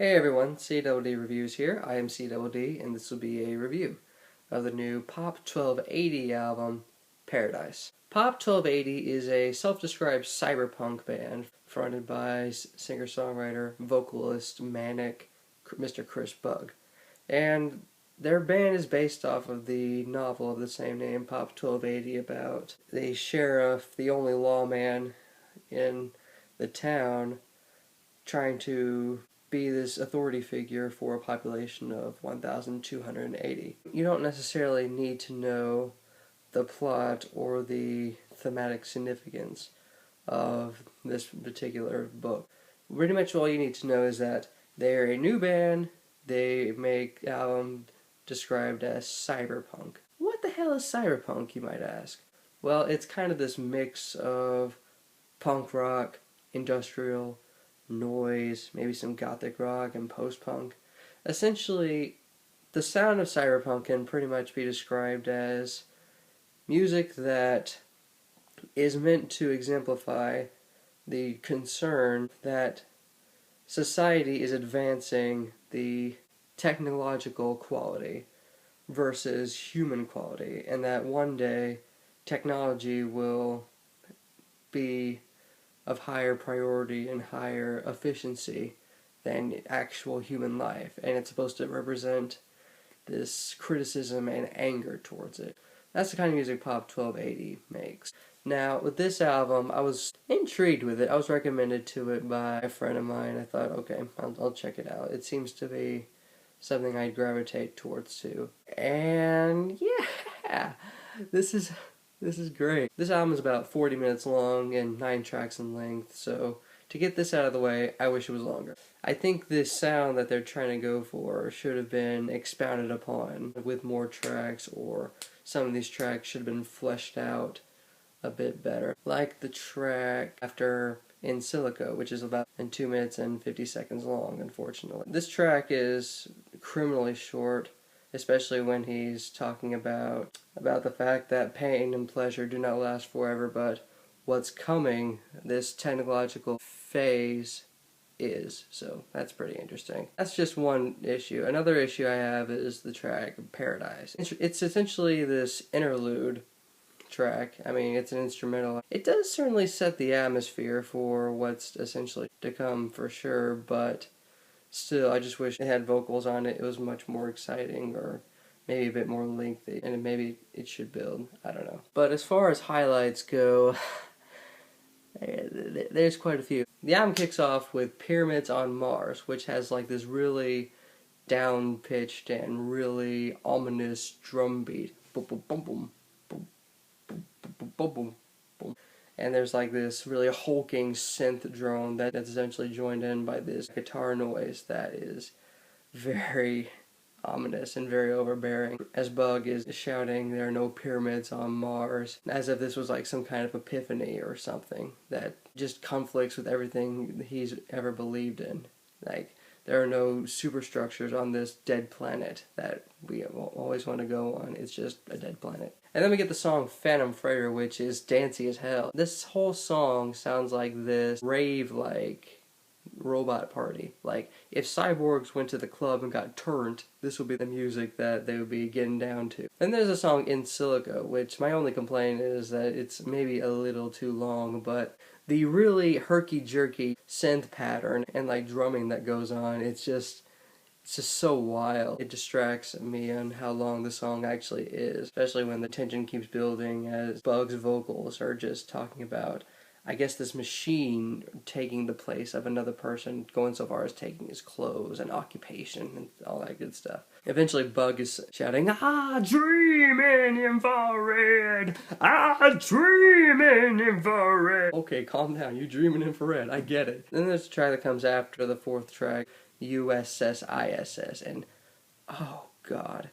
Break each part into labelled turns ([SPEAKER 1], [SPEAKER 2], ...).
[SPEAKER 1] Hey everyone, CDD Reviews here. I am CDD, and this will be a review of the new Pop 1280 album, Paradise. Pop 1280 is a self-described cyberpunk band fronted by singer-songwriter, vocalist, manic Mr. Chris Bug. And their band is based off of the novel of the same name, Pop 1280, about the sheriff, the only lawman in the town, trying to be this authority figure for a population of 1,280. You don't necessarily need to know the plot or the thematic significance of this particular book. Pretty much all you need to know is that they're a new band. They make album described as cyberpunk. What the hell is cyberpunk, you might ask? Well, it's kind of this mix of punk rock, industrial, noise, maybe some gothic rock and post-punk. Essentially, the sound of cyberpunk can pretty much be described as music that is meant to exemplify the concern that society is advancing the technological quality versus human quality, and that one day technology will be of higher priority and higher efficiency than actual human life, and it's supposed to represent this criticism and anger towards it. That's the kind of music Pop 1280 makes. Now, with this album, I was intrigued with it. I was recommended to it by a friend of mine. I thought, okay, I'll check it out. It seems to be something I'd gravitate towards too. And yeah, this is great. This album is about 40 minutes long and 9 tracks in length, so to get this out of the way, I wish it was longer. I think this sound that they're trying to go for should have been expounded upon with more tracks, or some of these tracks should have been fleshed out a bit better. Like the track after In Silico, which is about 2 minutes and 50 seconds long, unfortunately. This track is criminally short, especially when he's talking about the fact that pain and pleasure do not last forever, but what's coming, this technological phase, is. So that's pretty interesting. That's just one issue. Another issue I have is the track Paradise. It's essentially this interlude track. I mean, it's an instrumental. It does certainly set the atmosphere for what's essentially to come for sure, but still, I just wish it had vocals on it. It was much more exciting, or maybe a bit more lengthy, and maybe it should build. I don't know. But as far as highlights go, there's quite a few. The album kicks off with Pyramids on Mars, which has like this really down-pitched and really ominous drum beat. Boom, boom, boom, boom, boom, boom, boom, boom, boom, boom. And there's like this really hulking synth drone that's essentially joined in by this guitar noise that is very ominous and very overbearing, as Bug is shouting, "There are no pyramids on Mars," as if this was like some kind of epiphany or something that just conflicts with everything he's ever believed in. Like, there are no superstructures on this dead planet that we always want to go on. It's just a dead planet. And then we get the song Phantom Freighter, which is dancey as hell. This whole song sounds like this rave-like robot party. Like, if cyborgs went to the club and got turned, this would be the music that they would be getting down to. Then there's a song In Silico, which my only complaint is that it's maybe a little too long, but the really herky-jerky synth pattern and like drumming that goes on, it's just so wild. It distracts me on how long the song actually is, especially when the tension keeps building as Bug's vocals are just talking about, I guess, this machine taking the place of another person, going so far as taking his clothes and occupation and all that good stuff. Eventually Bug is shouting, "I dream in infrared! I dream in infrared!" Okay, calm down, you dream in infrared, I get it. Then there's a track that comes after the fourth track, USS-ISS, and oh god.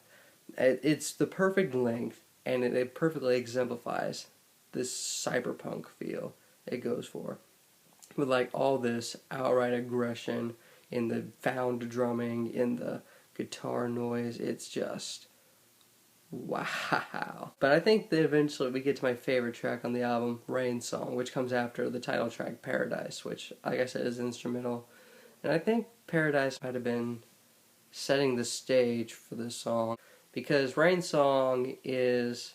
[SPEAKER 1] It's the perfect length, and it perfectly exemplifies this cyberpunk feel it goes for, with like all this outright aggression in the found drumming, in the guitar noise. It's just wow. But I think that eventually we get to my favorite track on the album, Rain Song, which comes after the title track Paradise, which, like I said, is instrumental. And I think Paradise might have been setting the stage for this song, because Rain's song is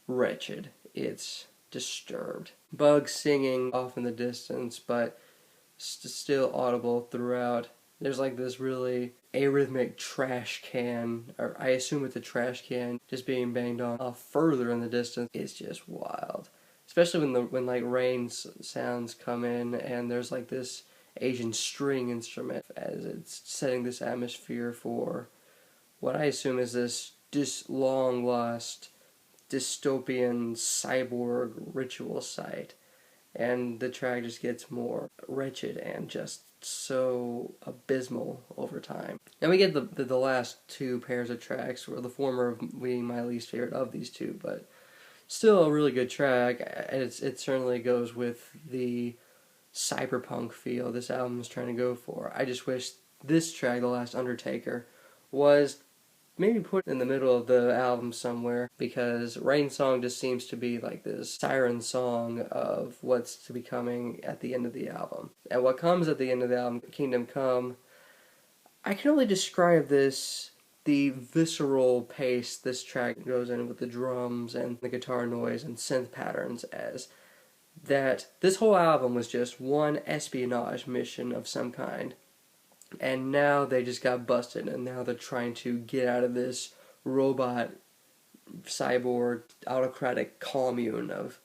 [SPEAKER 1] wretched. It's disturbed. Bugs singing off in the distance, but still audible throughout. There's like this really arrhythmic trash can, or I assume it's a trash can, just being banged on further in the distance. It's just wild. Especially when like Rain's sounds come in and there's like this Asian string instrument as it's setting this atmosphere for what I assume is this long lost dystopian cyborg ritual site. And the track just gets more wretched and just so abysmal over time. And we get the last two pairs of tracks, where the former being my least favorite of these two, but still a really good track. It certainly goes with the cyberpunk feel this album is trying to go for. I just wish this track, The Last Undertaker, was maybe put in the middle of the album somewhere, because Rain Song just seems to be like this siren song of what's to be coming at the end of the album. And what comes at the end of the album, Kingdom Come, I can only describe this, the visceral pace this track goes in with the drums and the guitar noise and synth patterns, as that this whole album was just one espionage mission of some kind. And now they just got busted, and now they're trying to get out of this robot, cyborg, autocratic commune of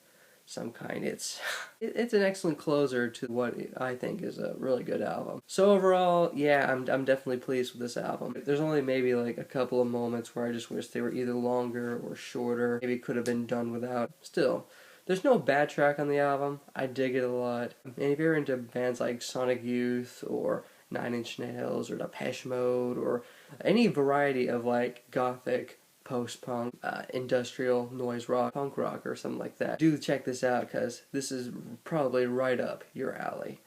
[SPEAKER 1] some kind. It's an excellent closer to what I think is a really good album. So overall, yeah, I'm definitely pleased with this album. There's only maybe like a couple of moments where I just wish they were either longer or shorter. Maybe could have been done without. Still, there's no bad track on the album. I dig it a lot. And if you're into bands like Sonic Youth or Nine Inch Nails or Depeche Mode or any variety of like gothic, post-punk, industrial, noise rock, punk rock or something like that, do check this out, because this is probably right up your alley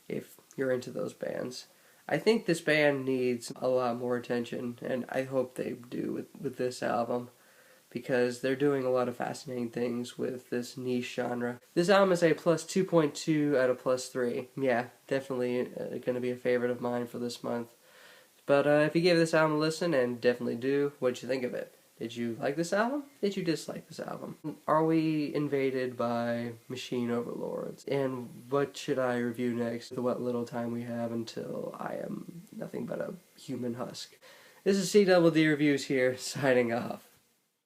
[SPEAKER 1] if you're into those bands. I think this band needs a lot more attention, and I hope they do with this album, because they're doing a lot of fascinating things with this niche genre. This album is a plus 2.2 out of plus 3. Yeah, definitely going to be a favorite of mine for this month. But if you gave this album a listen, and definitely do, what'd you think of it? Did you like this album? Did you dislike this album? Are we invaded by machine overlords? And what should I review next? What little time we have until I am nothing but a human husk. This is CDD Reviews here, signing off.